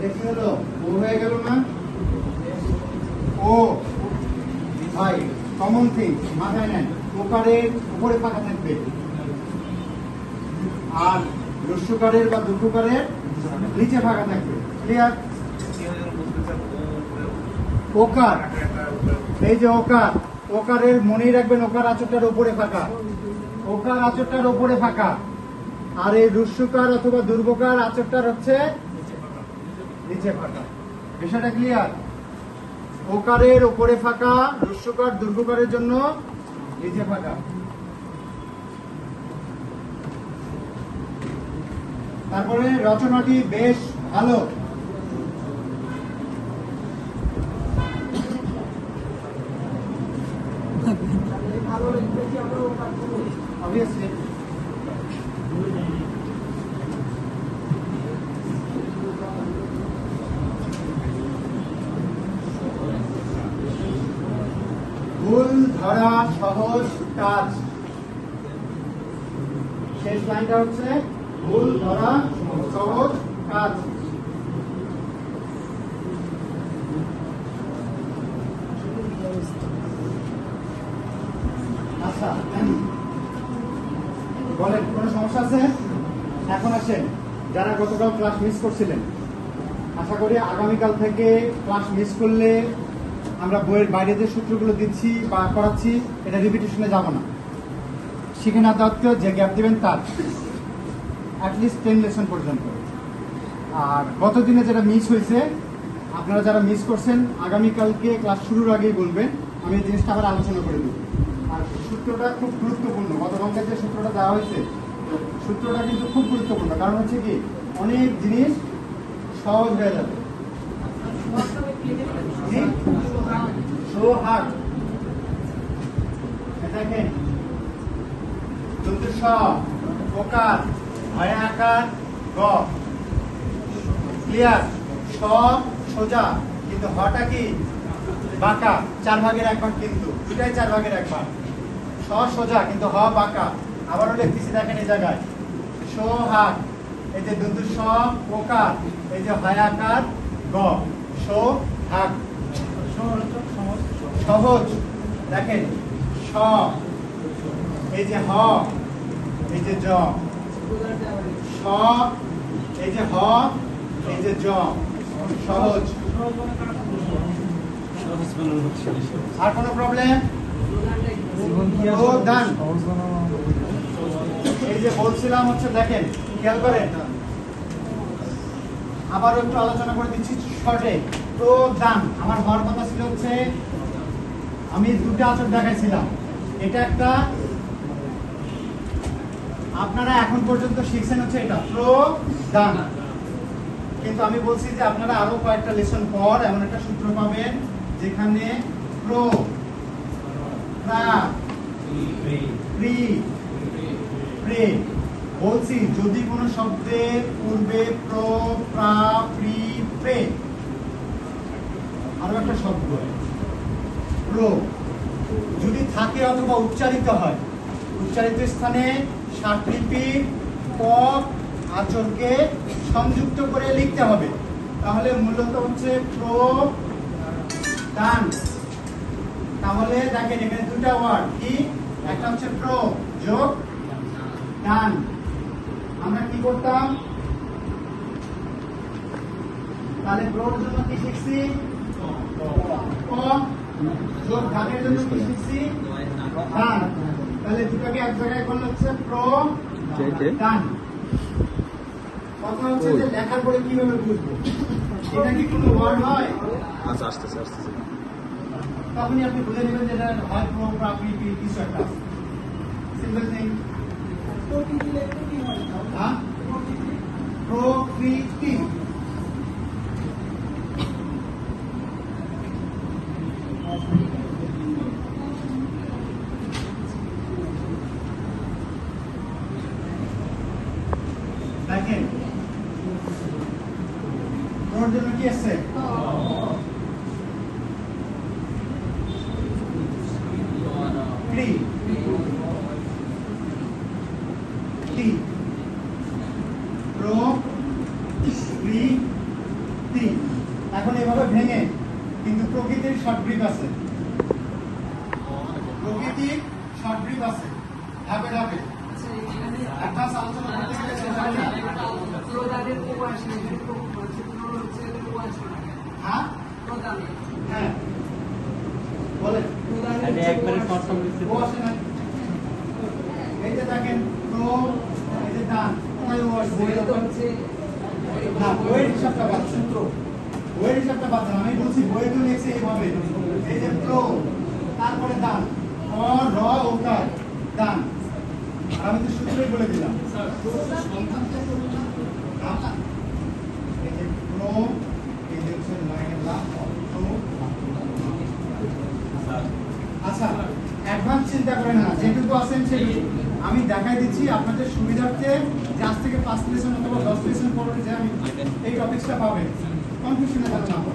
এটা কি হলো? ও হয়ে গেল না? ও ভাই কমন থিং মাথায় নেন, ওকারের উপরে ফাঁকা থাকবে আর রস্যকারের বা দুঃখকারের নিচে ফাঁকা থাকবে। ক্লিয়ার? ওকার, এই যে ওকার, ওকারের মনেই রাখবেন ওকার আঁচড়টার উপরে ফাঁকা, ওকার আঁচড়টার উপরে ফাঁকা। আর এই রস্যকার অথবা দুর্বকার আঁচড়টার হচ্ছে নিচে ফাঁকা। বিষয়টা ক্লিয়ার? ওকারের উপরে ফাঁকা, রস্যকার দুর্বকারের জন্য নিচে ফাঁকা। তারপরে রচনাটি বেশ ভালো। Obviously. ভুল ধরা সহজ কাজ। শেষ লাইনটা হচ্ছে ভুল ধরা সহজ কাজ। আচ্ছা বলেন, কোনো সমস্যা আছে? এখন আসেন, যারা গতকাল ক্লাস মিস করছিলেন, আশা করি আগামীকাল থেকে ক্লাস মিস করলে আমরা বইয়ের বাইরে যে সূত্রগুলো দিচ্ছি বা করাচ্ছি এটা রিপিটেশনে যাব না। শিখে না দেওয়াতে যে গ্যাপ দেবেন তার অ্যাটলিস্ট 10 লেসন পর্যন্ত। আর গত দিনে যেটা মিস হয়েছে, আপনারা যারা মিস করছেন আগামীকালকে ক্লাস শুরুর আগেই বলবেন, আমি এই জিনিসটা আবার আলোচনা করে দেবো। আর সূত্রটা খুব গুরুত্বপূর্ণ, গতকালকে যে সূত্রটা দেওয়া হয়েছে সূত্রটা কিন্তু খুব গুরুত্বপূর্ণ। কারণ হচ্ছে কি, অনেক জিনিস সহজ হয়ে যাবে। সোহাগ দেখেন, স ওকার ভয়া আকার গ। ক্লিয়ার? স সোজা কিন্তু হটা কি বাঁকা, 4 ভাগের 1 ভাগ, কিন্তু দুটাই 4 ভাগের 1 ভাগ। স সোজা কিন্তু হ বাঁকা। আবারও লিখতেছি, দেখেন এই জায়গায় সোহাগ, এই যে দন্ত স ওকার, এই যে ভয়াকার গ, সোহাগ। সহজ দেখেন, স এই যে হ, এই যে জ, স এই যে হ, এই যে জ, সহজ। আর কোনো প্রবলেম? ডান। এই যে বলছিলাম হচ্ছে, দেখেন খেয়াল করেন, আবারও একটু আলোচনা করে দিচ্ছি শর্টে। তো দান আমার হওয়ার কথা ছিল হচ্ছে, আমি দুটো আচর দেখাইছিলাম, এটা একটা, আপনারা এখন পর্যন্ত শিখছেন হচ্ছে এটা প্রদান। কিন্তু আমি বলছি যে আপনারা আরো কয়েকটা লেসন পর এমন একটা সূত্র পাবেন যেখানে প্রো প্রা প্রি প্রে। বলছি যদি কোনো শব্দের পূর্বে প্রো প্রা প্রি প্রে আরো একটা শব্দ প্রো যদি থাকে অথবা উচ্চারিত হয়, উচ্চারিত স্থানে সাতলিপির ক আচরকে সংযুক্ত করে লিখতে হবে। তাহলে মূলত হচ্ছে প্রো দান। তাহলে দেখেন এখানে দুটা ওয়ার্ড কি, একটা হচ্ছে প্রো যোগ দান। আমরা কি করতাম তাহলে? প্রোর জন্য কি শিখছি? ক যোগ দানের জন্য কি শিখছি? দান। তাহলে দুটাকে এক জায়গায় করলে হচ্ছে প্রো দান। কথা হচ্ছে যে লেখার পরে কিভাবে বুঝবো, এটা কি কোনো ওয়ার্ড হয়? আচ্ছা, আসতেছে আসতেছে। তখনই আপনি বুঝে নেবেন যে এটা হয় প্রো প্রাকৃতি কিছু একটা। Simple thing. হ্যাঁ, প্রকৃতি। দেখেন ওর জন্য কি আছে? প্রকৃতি। এখন এভাবে ভেঙে, কিন্তু প্রকৃতির শর্ট গ্রিপ আছে, প্রকৃতির শর্ট গ্রিপ আছে, ধাপে ধাপে অ্যাডভান্স আলোচনা করতে গেলে সেটা হ্যাঁ হ্যাঁ বলেন একবারে শর্ট টার্ম দিচ্ছে ও আসে না। এই যে দেখেন প্রো, এই যে ডান, কোথায় ও আসছে না, বইয়ের হিসাবটা পাচ্ছেন, বইয়ের হিসাবটা পাচ্ছেন। আমি বলছি বইয়ে তো লিখছে এইভাবে, এই যে প্রো, তারপরে ডান, অর র ওকার ডান, আর আমি তো সূত্রই বলে দিলাম। এই যে প্রো, এই যে হচ্ছে লাইনের লাভ প্রো। আচ্ছা, অ্যাডভান্স চিন্তা করেন না, যেটুকু আছেন সেটুকু আমি দেখাই দিচ্ছি আপনাদের সুবিধার্থে। যে আজ থেকে 5 লেসন অথবা 10 লেসন পরে যে আমি এই টপিকসটা পাবেন, কনফিউশনে যাবেন না।